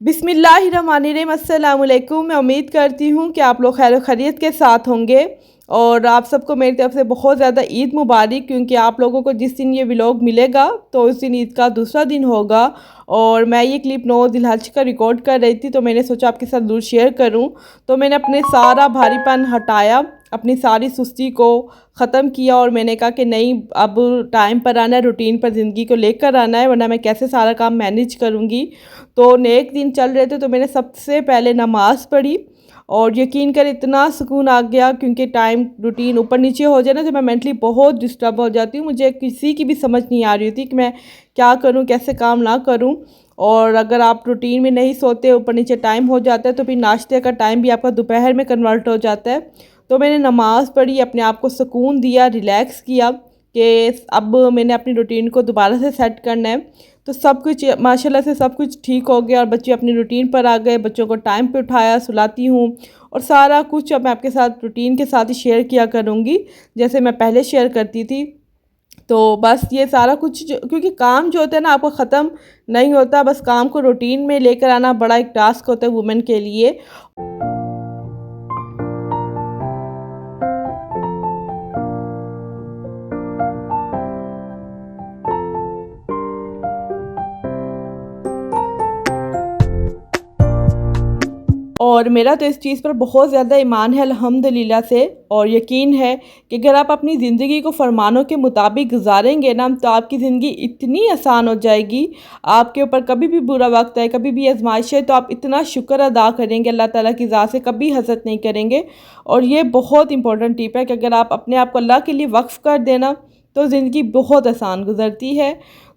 बिस्मिल्लाहिर्रहमानिर्रहीम, अस्सलाम वालेकुम। मैं उम्मीद करती हूँ कि आप लोग खैर खैरियत के साथ होंगे और आप सबको मेरी तरफ से बहुत ज़्यादा ईद मुबारक, क्योंकि आप लोगों को जिस दिन ये व्लॉग मिलेगा तो उस दिन ईद का दूसरा दिन होगा। और मैं ये क्लिप 9 जिलहज का रिकॉर्ड कर रही थी, तो मैंने सोचा आपके साथ ज़रूर शेयर करूँ। तो मैंने अपने सारा भारीपन हटाया, अपनी सारी सुस्ती को ख़त्म किया और मैंने कहा कि नहीं, अब टाइम पर आना है, रूटीन पर ज़िंदगी को लेकर आना है, वरना मैं कैसे सारा काम मैनेज करूँगी। तो नेक दिन चल रहे थे, तो मैंने सबसे पहले नमाज़ पढ़ी और यकीन कर इतना सुकून आ गया, क्योंकि टाइम रूटीन ऊपर नीचे हो जाए ना तो मैं मेंटली बहुत डिस्टर्ब हो जाती हूँ। मुझे किसी की भी समझ नहीं आ रही थी कि मैं क्या करूँ, कैसे काम ना करूँ। और अगर आप रूटीन में नहीं सोते, ऊपर नीचे टाइम हो जाता है, तो फिर नाश्ते का टाइम भी आपका दोपहर में कन्वर्ट हो जाता है। तो मैंने नमाज़ पढ़ी, अपने आप को सुकून दिया, रिलैक्स किया कि अब मैंने अपनी रूटीन को दोबारा से सेट करना है। तो सब कुछ माशाल्लाह से सब कुछ ठीक हो गया और बच्चे अपनी रूटीन पर आ गए। बच्चों को टाइम पे उठाया, सुलाती हूँ और सारा कुछ अब मैं आपके साथ रूटीन के साथ ही शेयर किया करूँगी, जैसे मैं पहले शेयर करती थी। तो बस ये सारा कुछ क्योंकि काम जो होता है ना आपको ख़त्म नहीं होता, बस काम को रूटीन में लेकर आना बड़ा एक टास्क होता है वुमेन के लिए। और मेरा तो इस चीज़ पर बहुत ज़्यादा ईमान है अल्हम्दुलिल्लाह से, और यकीन है कि अगर आप अपनी ज़िंदगी को फरमानों के मुताबिक गुजारेंगे ना, तो आपकी ज़िंदगी इतनी आसान हो जाएगी। आपके ऊपर कभी भी बुरा वक्त आए, कभी भी आजमाइश है, तो आप इतना शुक्र अदा करेंगे अल्लाह ताला की ज़ात से, कभी हसद नहीं करेंगे। और ये बहुत इंपॉर्टेंट टिप है कि अगर आप अपने आप को अल्लाह के लिए वक्फ़ कर देना, तो ज़िंदगी बहुत आसान गुजरती है।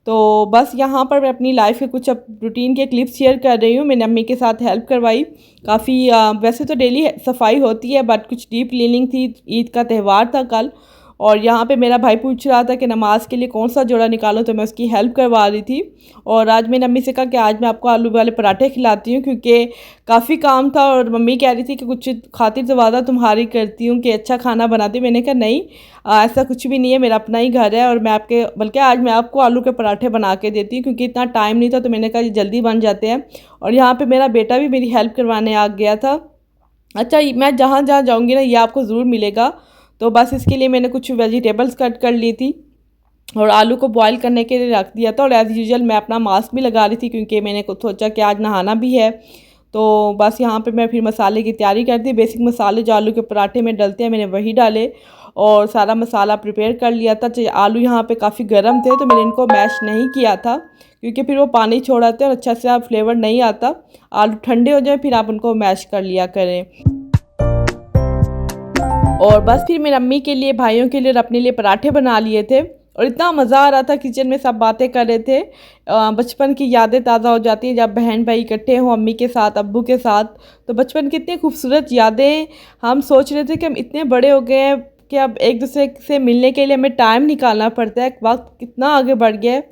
तो बस यहाँ पर मैं अपनी लाइफ के कुछ अब रूटीन के क्लिप्स शेयर कर रही हूँ। मैंने अम्मी के साथ हेल्प करवाई काफ़ी। वैसे तो डेली सफाई होती है, बट कुछ डीप क्लीनिंग थी, ईद का त्यौहार था कल। और यहाँ पे मेरा भाई पूछ रहा था कि नमाज के लिए कौन सा जोड़ा निकालूं, तो मैं उसकी हेल्प करवा रही थी। और आज मैंने अम्मी से कहा कि आज मैं आपको आलू वाले पराठे खिलाती हूँ, क्योंकि काफ़ी काम था और मम्मी कह रही थी कि कुछ खातिर तो ज़्यादा तुम्हारी करती हूँ कि अच्छा खाना बनाती हूँ। मैंने कहा नहीं, ऐसा कुछ भी नहीं है, मेरा अपना ही घर है और मैं आपके बल्कि आज मैं आपको आलू के पराठे बना के देती हूँ, क्योंकि इतना टाइम नहीं था, तो मैंने कहा ये जल्दी बन जाते हैं। और यहाँ पे मेरा बेटा भी मेरी हेल्प करवाने आ गया था। अच्छा, मैं जहाँ जहाँ जाऊँगी ना ये आपको ज़रूर मिलेगा। तो बस इसके लिए मैंने कुछ वेजिटेबल्स कट कर ली थी और आलू को बॉईल करने के लिए रख दिया था। और एज़ यूजुअल मैं अपना मास्क भी लगा रही थी, क्योंकि मैंने कुछ सोचा कि आज नहाना भी है। तो बस यहाँ पे मैं फिर मसाले की तैयारी करती। बेसिक मसाले जो आलू के पराठे में डलते हैं मैंने वही डाले और सारा मसाला प्रिपेयर कर लिया था। तो आलू यहाँ पे काफ़ी गर्म थे, तो मैंने इनको मैश नहीं किया था, क्योंकि फिर वो पानी छोड़ाते हैं और अच्छा से फ्लेवर नहीं आता। आलू ठंडे हो जाए फिर आप उनको मैश कर लिया करें। और बस फिर मेरी अम्मी के लिए, भाइयों के लिए और अपने लिए पराठे बना लिए थे। और इतना मज़ा आ रहा था, किचन में सब बातें कर रहे थे। बचपन की यादें ताज़ा हो जाती हैं जब बहन भाई इकट्ठे हों, अम्मी के साथ, अब्बू के साथ। तो बचपन की इतनी खूबसूरत यादें। हम सोच रहे थे कि हम इतने बड़े हो गए हैं कि अब एक दूसरे से मिलने के लिए हमें टाइम निकालना पड़ता है। वक्त कितना आगे बढ़ गया है,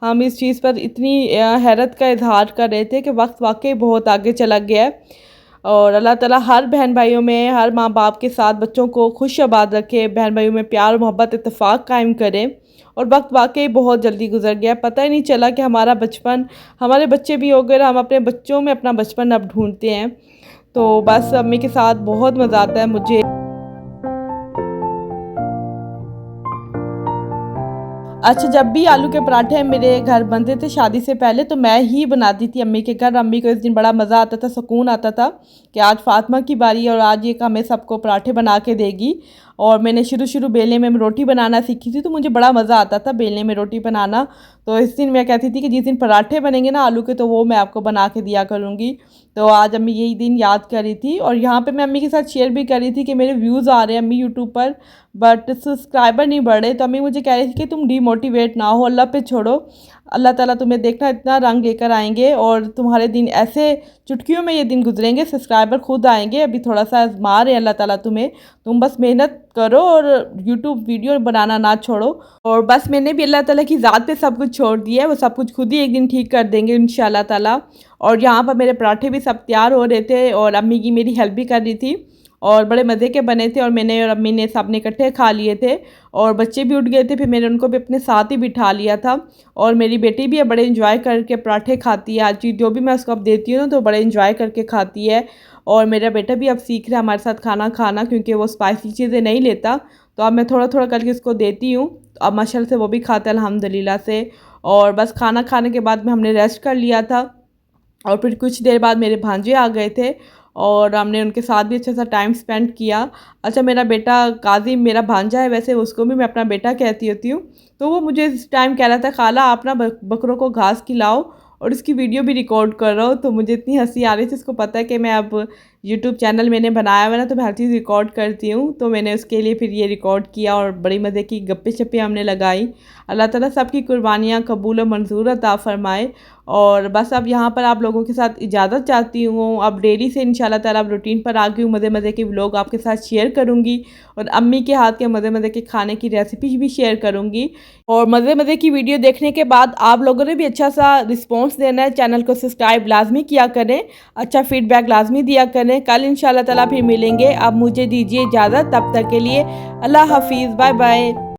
हम इस चीज़ पर इतनी हैरत का इजहार कर रहे थे कि वक्त वाकई बहुत आगे चला गया है। और अल्लाह ताला हर बहन भाइयों में, हर माँ बाप के साथ बच्चों को खुश आबाद रखे, बहन भाइयों में प्यार मोहब्बत इत्तेफाक कायम करे। और वक्त वाकई बहुत जल्दी गुजर गया, पता ही नहीं चला कि हमारा बचपन, हमारे बच्चे भी हो गए, हम अपने बच्चों में अपना बचपन अब ढूंढते हैं। तो बस अम्मी के साथ बहुत मज़ा आता है मुझे। अच्छा, जब भी आलू के पराठे मेरे घर बनते थे शादी से पहले, तो मैं ही बनाती थी अम्मी के घर। अम्मी को इस दिन बड़ा मज़ा आता था, सुकून आता था कि आज फातिमा की बारी है और आज ये हमें सबको पराठे बना के देगी। और मैंने शुरू शुरू बेलने में रोटी बनाना सीखी थी, तो मुझे बड़ा मज़ा आता था बेलने में रोटी बनाना। तो इस दिन मैं कहती थी कि जिस दिन पराठे बनेंगे ना आलू के, तो वो मैं आपको बना के दिया करूँगी। तो आज अम्मी यही दिन याद कर रही थी और यहाँ पे मैं अम्मी के साथ शेयर भी कर रही थी कि मेरे व्यूज़ आ रहे हैं अम्मी यूट्यूब पर, बट सब्सक्राइबर नहीं बढ़ रहे। तो अम्मी मुझे कह रही थी कि तुम डीमोटिवेट ना हो, अल्लाह पे छोड़ो, अल्लाह ताला तुम्हें देखना इतना रंग लेकर आएंगे और तुम्हारे दिन ऐसे चुटकियों में ये दिन गुजरेंगे, सब्सक्राइबर खुद आएंगे। अभी थोड़ा सा आजमा रहे हैं अल्लाह ताला तुम्हें, तुम बस मेहनत करो और यूट्यूब वीडियो बनाना ना छोड़ो। और बस मैंने भी अल्लाह ताला की ज़ात पे सब कुछ छोड़ दिया है, वो सब कुछ खुद ही एक दिन ठीक कर देंगे इंशाल्लाह ताला। और यहाँ पर मेरे पराठे भी सब तैयार हो रहे थे और अम्मी की मेरी हेल्प भी कर रही थी। और बड़े मज़े के बने थे और मैंने और अम्मी ने सब ने इकट्ठे खा लिए थे और बच्चे भी उठ गए थे। फिर मैंने उनको भी अपने साथ ही बिठा लिया था और मेरी बेटी भी बड़े इंजॉय करके पराठे खाती है। आज जो भी मैं उसको अब देती हूँ ना तो बड़े इंजॉय करके खाती है। और मेरा बेटा भी अब सीख रहा है हमारे साथ खाना खाना, क्योंकि वो स्पाइसी चीज़ें नहीं लेता, तो अब मैं थोड़ा थोड़ा करके उसको देती हूँ। अब माशाल्लाह से वो भी खाता है अल्हम्दुलिल्लाह से। और बस खाना खाने के बाद में हमने रेस्ट कर लिया था और फिर कुछ देर बाद मेरे भांजे आ गए थे और हमने उनके साथ भी अच्छा सा टाइम स्पेंड किया। अच्छा, मेरा बेटा काज़िम मेरा भांजा है, वैसे उसको भी मैं अपना बेटा कहती होती हूँ। तो वो मुझे इस टाइम कह रहा था खाला आप ना बकरों को घास खिलाओ और इसकी वीडियो भी रिकॉर्ड कर रहा हूँ। तो मुझे इतनी हंसी आ रही थी, उसको पता है कि मैं अब यूट्यूब चैनल मैंने बनाया हुआ ना तो मैं हर चीज़ रिकॉर्ड करती हूँ। तो मैंने उसके लिए फिर ये रिकॉर्ड किया और बड़ी मज़े की गप्पे शप्पे हमने लगाई। अल्लाह ताला सबकी कुर्बानियाँ कबूल और मंजूर अता फ़रमाए। और बस अब यहाँ पर आप लोगों के साथ इजाज़त चाहती हूँ। अब डेली से इंशाल्लाह ताला अब रूटीन पर आ गई हूँ, मज़े मज़े के व्लॉग आपके साथ शेयर करूँगी और अम्मी के हाथ के मज़े मज़े के खाने की रेसिपी भी शेयर करूँगी। और मज़े मज़े की वीडियो देखने के बाद आप लोगों ने भी अच्छा सा रिस्पॉन्स देना है। चैनल को सब्सक्राइब लाजमी किया करें, अच्छा फीडबैक लाजमी दिया करें। कल इंशाल्लाह ताला फिर मिलेंगे। अब मुझे दीजिए इजाज़त, तब तक के लिए अल्लाह हाफिज़, बाय बाय।